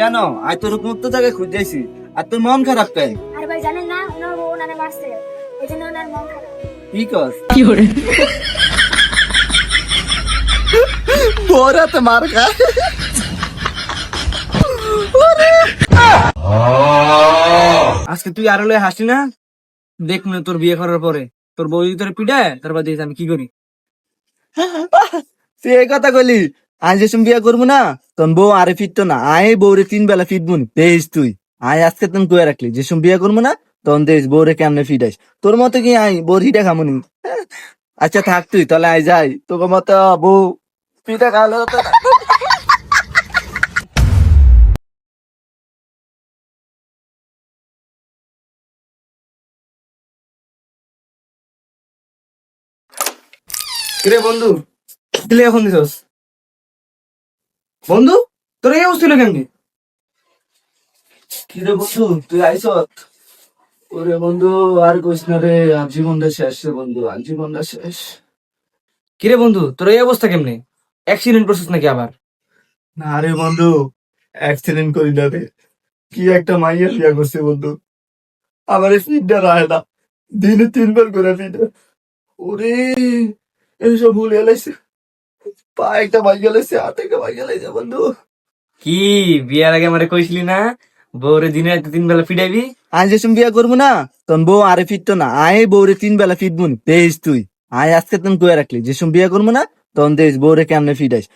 কেন আজ তোর মুক্ত জায়গায় খুঁজেছি আর তোর মন খারাপ কেন? আরে ভাই জানেন না ওনার বউ ওনারে মারছে, এই জন্য ওনার মন খারাপ। কি কর? बोरा तो मार का আজকে তুই আরো লয়ে হাসি না? দেখ মনে তোর বিয়ে করার পরে তোর বউ যদি তোর পিটায় তারপর দেখিস আমি কি করি। তুই এই কথা কইলি আজ যে বিয়া করবো না তখন বউ আরে ফিরতো না আয় বউরে 3 বেলা ফিটবুন দেশ তুই আয় আজকে তুমি কয়ে রাখলি যে বিয়া করবো না তখন দেশ বউরে কেমনে ফিটাইস তোর মতো কি আই বউর হিটা খামুনি। আচ্ছা থাক তুই তাহলে আয় যাই তোকে মতো বউ পিঠা খাওয়ালো তো কিরে বন্ধু দিলে এখন দিছস? বন্ধু তোর এই অবস্থা হলো কেমনি? কিরে বন্ধু তুই আইস ওরে বন্ধু আর কইস না রে আর জীবনটা শেষ রে বন্ধু আর জীবনটা শেষ। কিরে বন্ধু তোর এই অবস্থা কেমনি? অ্যাক্সিডেন্ট করছিস নাকি আবার? না রে বন্ধু অ্যাক্সিডেন্ট করি না রে কি একটা মাইয়া বিয়া করছে বন্ধু আমার ফিটটা রায় না দিনে 3 বার করে ফিট ওরে এইসব ভুলে এলাইছে পা একটা ভাই গেলাইছে হাত একটা ভাই গেলাইছে বন্ধু। কি বিয়ার আগে আমারে কইছিলি না বউরে দিনে রাতে 3 বেলা পিটাইবি? আজ যে বিয়া করবো না তখন বউ আরে ফিরতো না আয় বউরে 3 বেলা ফিটবুন দেশ তুই আয় আজকে তুমি কয়ে রাখলি যে বিয়া করবো না তখন দেশ বউরে কেমনে ফিটাইস।